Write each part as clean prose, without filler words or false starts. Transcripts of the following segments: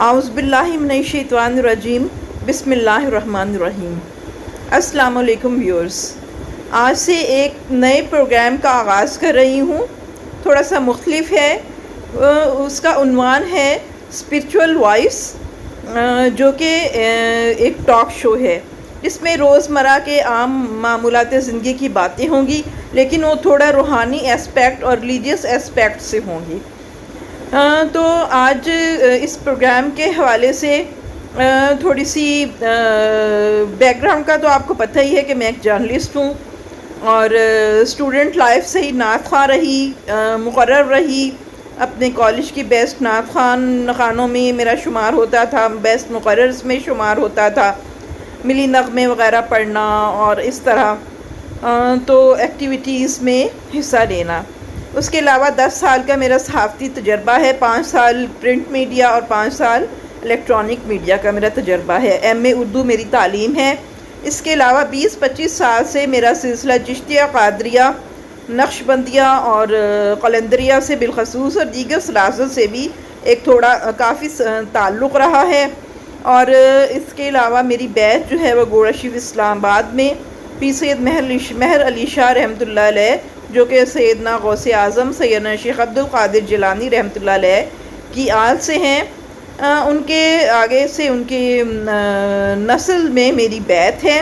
اعوذ باللہ من الشیطان الرجیم بسم اللہ الرحمن الرحیم۔ السلام علیکم ویورز، آج سے ایک نئے پروگرام کا آغاز کر رہی ہوں، تھوڑا سا مختلف ہے۔ اس کا عنوان ہے اسپریچول وائس، جو کہ ایک ٹاک شو ہے جس میں روزمرہ کے عام معمولات زندگی کی باتیں ہوں گی، لیکن وہ تھوڑا روحانی اسپیکٹ اور ریلیجیس اسپیکٹ سے ہوں گی۔ تو آج اس پروگرام کے حوالے سے تھوڑی سی بیک گراؤنڈ کا تو آپ کو پتہ ہی ہے کہ میں ایک جرنلسٹ ہوں اور اسٹوڈنٹ لائف سے ہی نعت خواں رہی، مقرر رہی۔ اپنے کالج کی بیسٹ نعت خانوں میں میرا شمار ہوتا تھا، بیسٹ مقررز میں شمار ہوتا تھا، ملی نغمے وغیرہ پڑھنا اور اس طرح تو ایکٹیویٹیز میں حصہ لینا۔ اس کے علاوہ 10 سال کا میرا صحافتی تجربہ ہے، 5 سال پرنٹ میڈیا اور 5 سال الیکٹرانک میڈیا کا میرا تجربہ ہے۔ ایم.اے اردو میری تعلیم ہے۔ اس کے علاوہ 20-25 سال سے میرا سلسلہ چشتیہ، قادریہ، نقش بندیہ اور قلندریہ سے بالخصوص اور دیگر سلاسل سے بھی ایک کافی تعلق رہا ہے۔ اور اس کے علاوہ میری بیت جو ہے وہ گوڑا شریف اسلام آباد میں پیر سید مہر علی شاہ رحمۃ اللہ علیہ، جو کہ سیدنا غوث اعظم سیدنا شیخ عبد القادر جیلانی رحمۃ اللہ علیہ کی آل سے ہیں، ان کے آگے سے ان کی نسل میں میری بیت ہے۔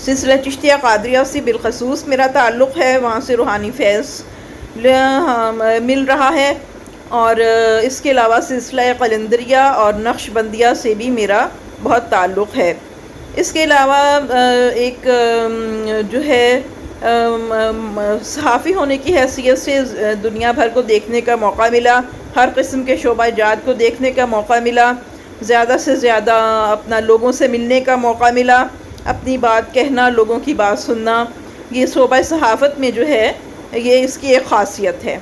سلسلہ چشتیہ قادریہ سے بالخصوص میرا تعلق ہے، وہاں سے روحانی فیض مل رہا ہے۔ اور اس کے علاوہ سلسلہ قلندریہ اور نقش بندیہ سے بھی میرا بہت تعلق ہے۔ اس کے علاوہ ایک جو ہے صحافی ہونے کی حیثیت سے دنیا بھر کو دیکھنے کا موقع ملا، ہر قسم کے شعبہ جات کو دیکھنے کا موقع ملا، زیادہ سے زیادہ اپنا لوگوں سے ملنے کا موقع ملا، اپنی بات کہنا، لوگوں کی بات سننا۔ یہ شعبہ صحافت میں جو ہے یہ اس کی ایک خاصیت ہے۔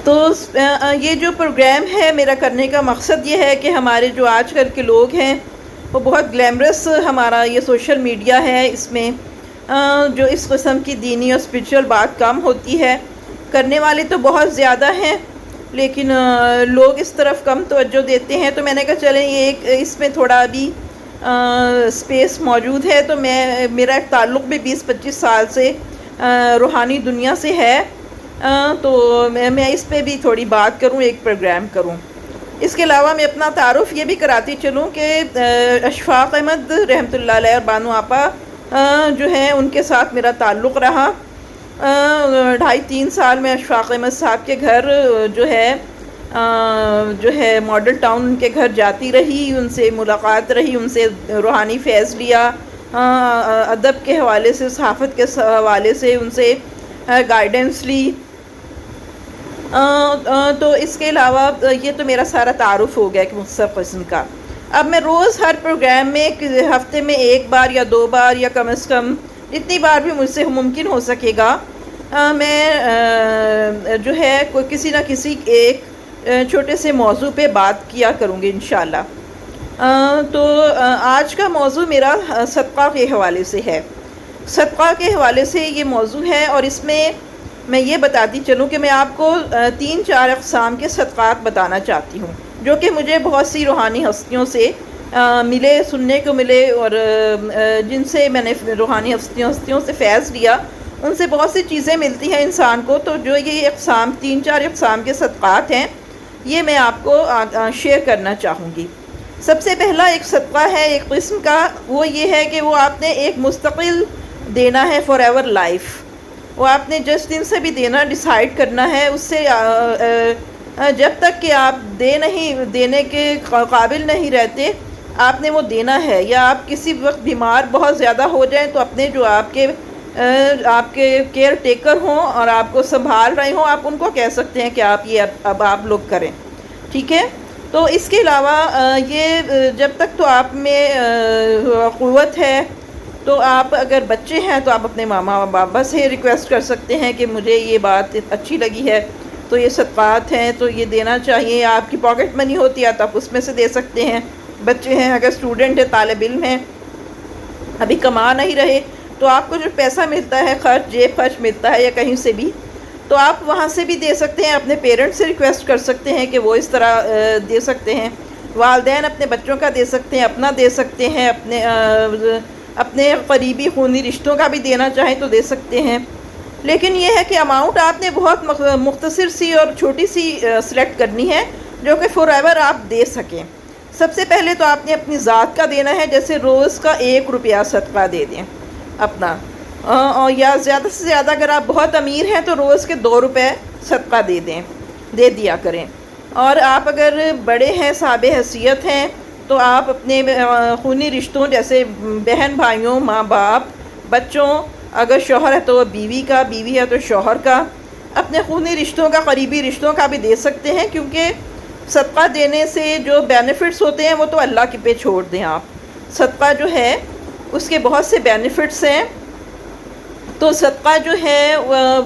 تو یہ جو پروگرام ہے میرا کرنے کا مقصد یہ ہے کہ ہمارے جو آج کل کے لوگ ہیں وہ بہت گلیمرس ہمارا یہ سوشل میڈیا ہے، اس میں جو اس قسم کی دینی اور اسپریچول بات کم ہوتی ہے۔ کرنے والے تو بہت زیادہ ہیں لیکن لوگ اس طرف کم توجہ دیتے ہیں، تو میں نے کہا چلیں یہ اس میں تھوڑا ابھی اسپیس موجود ہے، تو میرا ایک تعلق بھی 20-25 سال سے روحانی دنیا سے ہے، تو میں اس پہ بھی تھوڑی بات کروں، ایک پروگرام کروں۔ اس کے علاوہ میں اپنا تعارف یہ بھی کراتی چلوں کہ اشفاق احمد رحمۃ اللہ علیہ اور بانو آپا جو ہیں ان کے ساتھ میرا تعلق رہا۔ 2.5-3 سال میں اشفاق احمد صاحب کے گھر جو ہے ماڈل ٹاؤن، ان کے گھر جاتی رہی، ان سے ملاقات رہی، ان سے روحانی فیض لیا، ادب کے حوالے سے، صحافت کے حوالے سے ان سے گائیڈنس لی۔ تو اس کے علاوہ یہ تو میرا سارا تعارف ہو گیا کہ مختصر قسم کا۔ اب میں روز ہر پروگرام میں ہفتے میں 1 بار یا 2 بار یا کم از کم جتنی بار بھی مجھ سے ممکن ہو سکے گا میں جو ہے کوئی کسی نہ کسی ایک چھوٹے سے موضوع پہ بات کیا کروں گی انشاءاللہ۔ تو آج کا موضوع میرا صدقہ کے حوالے سے ہے۔ صدقہ کے حوالے سے یہ موضوع ہے، اور اس میں یہ بتاتی چلوں کہ میں آپ کو 3-4 اقسام کے صدقات بتانا چاہتی ہوں، جو کہ مجھے بہت سی روحانی ہستیوں سے ملے، سننے کو ملے، اور جن سے میں نے روحانی ہستیوں سے فیض لیا، ان سے بہت سی چیزیں ملتی ہیں انسان کو۔ تو جو یہ 3-4 اقسام کے صدقات ہیں یہ میں آپ کو شیئر کرنا چاہوں گی۔ سب سے پہلا ایک صدقہ ہے ایک قسم کا، وہ یہ ہے کہ وہ آپ نے ایک مستقل دینا ہے، فار ایور لائف۔ وہ آپ نے جس دن سے بھی دینا ڈیسائیڈ کرنا ہے، اس سے جب تک کہ آپ دینے کے قابل نہیں رہتے آپ نے وہ دینا ہے، یا آپ کسی وقت بیمار بہت زیادہ ہو جائیں تو اپنے جو آپ کے کیئر ٹیکر ہوں اور آپ کو سنبھال رہے ہوں، آپ ان کو کہہ سکتے ہیں کہ آپ یہ اب آپ لوگ کریں، ٹھیک ہے۔ تو اس کے علاوہ یہ جب تک تو آپ میں قوت ہے، تو آپ اگر بچے ہیں تو آپ اپنے ماما بابا سے ریکویسٹ کر سکتے ہیں کہ مجھے یہ بات اچھی لگی ہے، تو یہ صدقات ہیں تو یہ دینا چاہیے۔ آپ کی پاکٹ منی ہوتی ہے تو آپ اس میں سے دے سکتے ہیں۔ بچے ہیں، اگر اسٹوڈنٹ ہے، طالب علم ہیں، ابھی کما نہیں رہے، تو آپ کو جو پیسہ ملتا ہے، جیب خرچ ملتا ہے یا کہیں سے بھی، تو آپ وہاں سے بھی دے سکتے ہیں، اپنے پیرنٹس سے ریکویسٹ کر سکتے ہیں کہ وہ اس طرح دے سکتے ہیں، والدین اپنے بچوں کا دے سکتے ہیں، اپنا دے سکتے ہیں، اپنے قریبی خونی رشتوں کا بھی دینا چاہیں تو دے سکتے ہیں۔ لیکن یہ ہے کہ اماؤنٹ آپ نے بہت مختصر سی اور چھوٹی سی سلیکٹ کرنی ہے جو کہ فور ایور آپ دے سکیں۔ سب سے پہلے تو آپ نے اپنی ذات کا دینا ہے، جیسے روز کا 1 روپیہ صدقہ دے دیں اپنا، یا زیادہ سے زیادہ اگر آپ بہت امیر ہیں تو روز کے 2 روپے صدقہ دے دیا کریں۔ اور آپ اگر بڑے ہیں، صاحب حیثیت ہیں، تو آپ اپنے خونی رشتوں جیسے بہن بھائیوں، ماں باپ، بچوں، اگر شوہر ہے تو بیوی کا، بیوی ہے تو شوہر کا، اپنے خونی رشتوں کا، قریبی رشتوں کا بھی دے سکتے ہیں، کیونکہ صدقہ دینے سے جو بینیفٹس ہوتے ہیں وہ تو اللہ کے پہ چھوڑ دیں آپ۔ صدقہ جو ہے اس کے بہت سے بینیفٹس ہیں، تو صدقہ جو ہے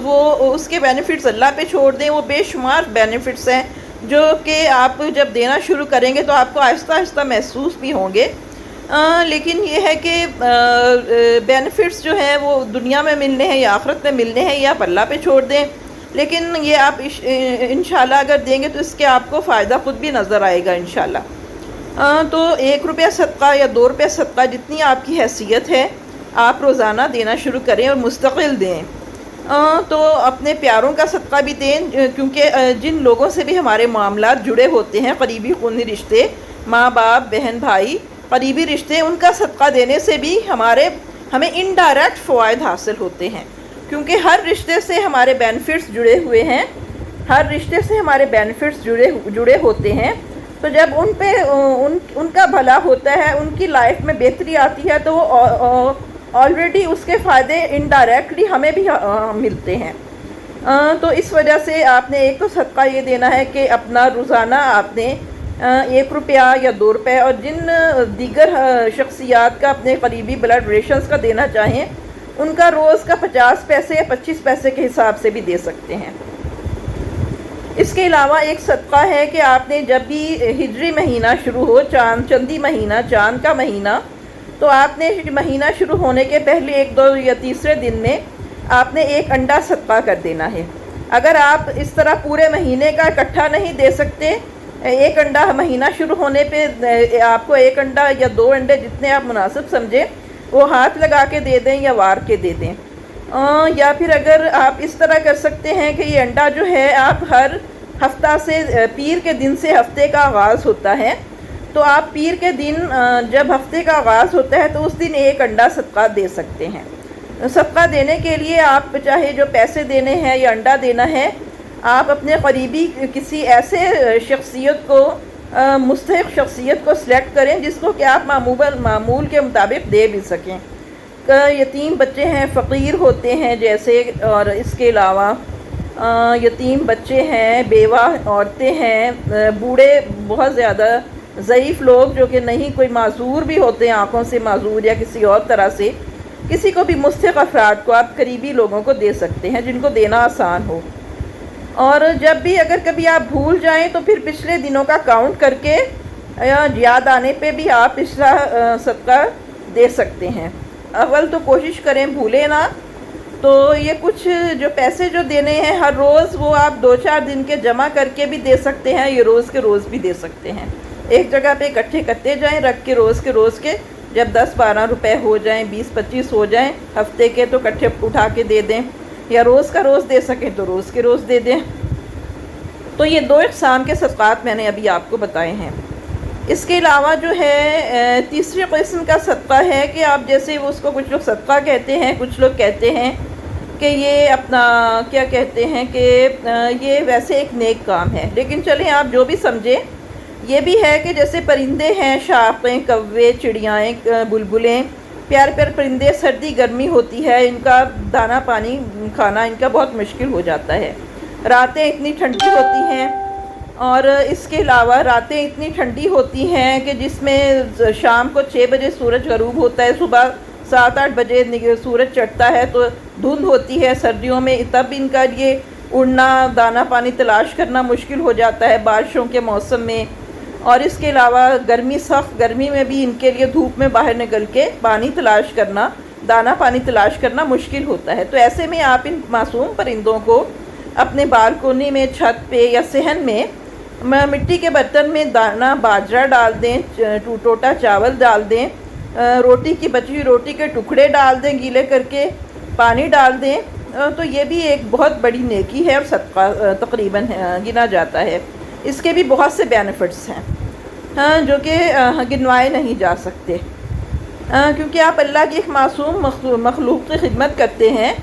وہ اس کے بینیفٹس اللہ پہ چھوڑ دیں، وہ بے شمار بینیفٹس ہیں جو کہ آپ جب دینا شروع کریں گے تو آپ کو آہستہ آہستہ محسوس بھی ہوں گے۔ لیکن یہ ہے کہ بینیفٹس جو ہیں وہ دنیا میں ملنے ہیں یا آخرت میں ملنے ہیں، یہ آپ اللہ پہ چھوڑ دیں، لیکن یہ آپ انشاءاللہ اگر دیں گے تو اس کے آپ کو فائدہ خود بھی نظر آئے گا انشاءاللہ۔ تو 1 روپیہ صدقہ یا 2 روپیہ صدقہ، جتنی آپ کی حیثیت ہے، آپ روزانہ دینا شروع کریں اور مستقل دیں۔ تو اپنے پیاروں کا صدقہ بھی دیں، کیونکہ جن لوگوں سے بھی ہمارے معاملات جڑے ہوتے ہیں، قریبی خونی رشتے، ماں باپ، بہن بھائی، قریبی رشتے، ان کا صدقہ دینے سے بھی ہمیں انڈائریکٹ فوائد حاصل ہوتے ہیں، کیونکہ ہر رشتے سے ہمارے بینیفٹس جڑے ہوئے ہیں، ہر رشتے سے ہمارے بینیفٹس جڑے ہوتے ہیں۔ تو جب ان کا بھلا ہوتا ہے، ان کی لائف میں بہتری آتی ہے، تو وہ آلریڈی اس کے فائدے انڈائریکٹلی ہمیں بھی ملتے ہیں۔ تو اس وجہ سے آپ نے ایک تو صدقہ یہ دینا ہے کہ اپنا روزانہ آپ نے 1 روپیہ یا 2 روپے، اور جن دیگر شخصیات کا اپنے قریبی بلڈ ریلیشنز کا دینا چاہیں ان کا روز کا 50 پیسے یا 25 پیسے کے حساب سے بھی دے سکتے ہیں۔ اس کے علاوہ ایک صدقہ ہے کہ آپ نے جب بھی ہجری مہینہ شروع ہو، چندی مہینہ، چاند کا مہینہ، تو آپ نے مہینہ شروع ہونے کے پہلے 1، 2 یا تیسرے دن میں آپ نے 1 انڈا صدقہ کر دینا ہے۔ اگر آپ اس طرح پورے مہینے کا اکٹھا نہیں دے سکتے، 1 انڈا مہینہ شروع ہونے پہ آپ کو 1 انڈا یا 2 انڈے جتنے آپ مناسب سمجھیں وہ ہاتھ لگا کے دے دیں یا وار کے دے دیں۔ یا پھر اگر آپ اس طرح کر سکتے ہیں کہ یہ انڈا جو ہے آپ ہر ہفتہ سے، پیر کے دن سے ہفتے کا آغاز ہوتا ہے، تو آپ پیر کے دن جب ہفتے کا آغاز ہوتا ہے تو اس دن 1 انڈا صدقہ دے سکتے ہیں۔ صدقہ دینے کے لیے آپ چاہے جو پیسے دینے ہیں یا انڈا دینا ہے، آپ اپنے قریبی کسی ایسے شخصیت کو، مستحق شخصیت کو سلیکٹ کریں جس کو کہ آپ معمول کے مطابق دے بھی سکیں۔ یتیم بچے ہیں، فقیر ہوتے ہیں جیسے، اور اس کے علاوہ یتیم بچے ہیں، بیوہ عورتیں ہیں، بوڑھے، بہت زیادہ ضعیف لوگ جو کہ نہیں، کوئی معذور بھی ہوتے ہیں، آنکھوں سے معذور یا کسی اور طرح سے، کسی کو بھی مستحق افراد کو آپ قریبی لوگوں کو دے سکتے ہیں جن کو دینا آسان ہو۔ اور جب بھی اگر کبھی آپ بھول جائیں تو پھر پچھلے دنوں کا کاؤنٹ کر کے یاد آنے پہ بھی آپ پچھلا صدقہ دے سکتے ہیں۔ اول تو کوشش کریں بھولیں نہ۔ تو یہ کچھ جو پیسے جو دینے ہیں ہر روز، وہ آپ 2-4 دن کے جمع کر کے بھی دے سکتے ہیں، یہ روز کے روز بھی دے سکتے ہیں۔ ایک جگہ پہ اکٹھے کرتے جائیں، رکھ کے روز کے جب 10-12 روپے ہو جائیں، 20-25 ہو جائیں ہفتے کے، تو اکٹھے اٹھا کے دے دیں، یا روز کا روز دے سکیں تو روز کے روز دے دیں۔ تو یہ 2 اقسام کے صدقات میں نے ابھی آپ کو بتائے ہیں۔ اس کے علاوہ جو ہے تیسری قسم کا صدقہ ہے کہ آپ جیسے اس کو کچھ لوگ صدقہ کہتے ہیں، کچھ لوگ کہتے ہیں کہ یہ اپنا کیا کہتے ہیں کہ یہ ویسے ایک نیک کام ہے، لیکن چلیں آپ جو بھی سمجھیں، یہ بھی ہے کہ جیسے پرندے ہیں، شاخیں، کوے، چڑیائیں، بلبلیں، پیارے پیارے پرندے، سردی گرمی ہوتی ہے، ان کا دانہ پانی کھانا ان کا بہت مشکل ہو جاتا ہے۔ راتیں اتنی ٹھنڈی ہوتی ہیں، اور اس کے علاوہ راتیں اتنی ٹھنڈی ہوتی ہیں کہ جس میں شام کو 6 بجے سورج غروب ہوتا ہے، صبح 7-8 بجے سورج چڑھتا ہے، تو دھند ہوتی ہے سردیوں میں، تب ان کا یہ اڑنا، دانہ پانی تلاش کرنا مشکل ہو جاتا ہے بارشوں کے موسم میں۔ اور اس کے علاوہ گرمی، سخت گرمی میں بھی ان کے لیے دھوپ میں باہر نکل کے پانی تلاش کرنا، دانہ پانی تلاش کرنا مشکل ہوتا ہے۔ تو ایسے میں آپ ان معصوم پرندوں کو اپنے بالکونی میں، چھت پہ یا صحن میں مٹی کے برتن میں دانہ باجرہ ڈال دیں، ٹوٹا چاول ڈال دیں، روٹی کی بچی ہوئی روٹی کے ٹکڑے ڈال دیں گیلے کر کے، پانی ڈال دیں، تو یہ بھی ایک بہت بڑی نیکی ہے اور صدقہ تقریباً گنا جاتا ہے۔ اس کے بھی بہت سے بینیفٹس ہیں جو کہ گنوائے نہیں جا سکتے، کیونکہ آپ اللہ کی ایک معصوم مخلوق کی خدمت کرتے ہیں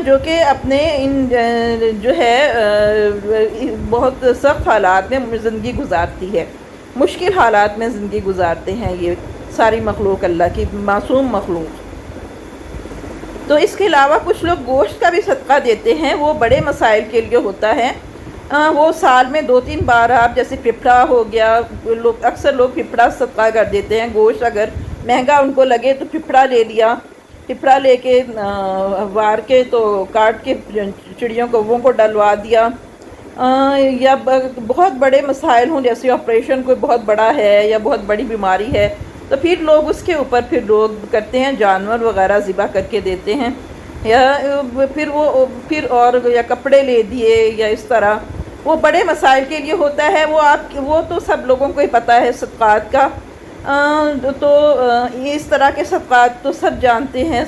جو کہ اپنے ان جو ہے بہت سخت حالات میں زندگی گزارتی ہے، مشکل حالات میں زندگی گزارتے ہیں یہ ساری مخلوق، اللہ کی معصوم مخلوق۔ تو اس کے علاوہ کچھ لوگ گوشت کا بھی صدقہ دیتے ہیں، وہ بڑے مسائل کے لیے ہوتا ہے، وہ سال میں 2-3 بار، آپ جیسے پھپھڑا ہو گیا، اکثر لوگ پھپھڑا صدقہ کر دیتے ہیں، گوشت اگر مہنگا ان کو لگے تو پھپھڑا لے لیا، پھپھڑا لے کے وار کے تو کاٹ کے چڑیوں کو ڈلوا دیا، یا بہت بڑے مسائل ہوں جیسے آپریشن کوئی بہت بڑا ہے یا بہت بڑی بیماری ہے تو پھر لوگ اس کے اوپر پھر لوگ کرتے ہیں، جانور وغیرہ ذبح کر کے دیتے ہیں، یا پھر اور یا کپڑے لے دیے یا اس طرح، وہ بڑے مسائل کے لیے ہوتا ہے، وہ تو سب لوگوں کو ہی پتہ ہے صدقات کا، تو اس طرح کے صدقات تو سب جانتے ہیں،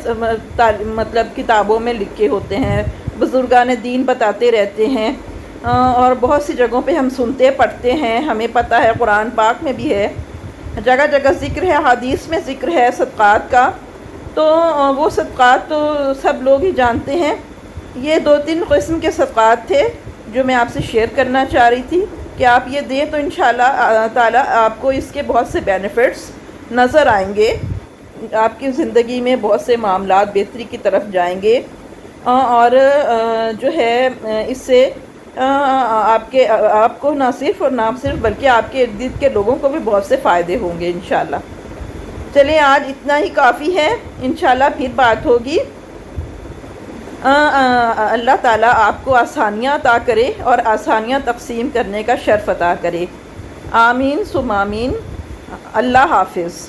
مطلب کتابوں میں لکھے ہوتے ہیں، بزرگان دین بتاتے رہتے ہیں، اور بہت سی جگہوں پہ ہم سنتے پڑھتے ہیں، ہمیں پتہ ہے، قرآن پاک میں بھی ہے، جگہ جگہ ذکر ہے، حدیث میں ذکر ہے صدقات کا، تو وہ صدقات تو سب لوگ ہی جانتے ہیں۔ یہ 2-3 قسم کے صدقات تھے جو میں آپ سے شیئر کرنا چاہ رہی تھی کہ آپ یہ دیں تو انشاءاللہ تعالیٰ آپ کو اس کے بہت سے بینیفٹس نظر آئیں گے، آپ کی زندگی میں بہت سے معاملات بہتری کی طرف جائیں گے، اور جو ہے اس سے آپ کو نہ صرف بلکہ آپ کے ارد گرد کے لوگوں کو بھی بہت سے فائدے ہوں گے انشاءاللہ۔ چلیں آج اتنا ہی کافی ہے، انشاءاللہ پھر بات ہوگی۔ اللہ تعالیٰ آپ کو آسانیاں عطا کرے اور آسانیاں تقسیم کرنے کا شرف عطا کرے، آمین ثم آمین۔ اللہ حافظ۔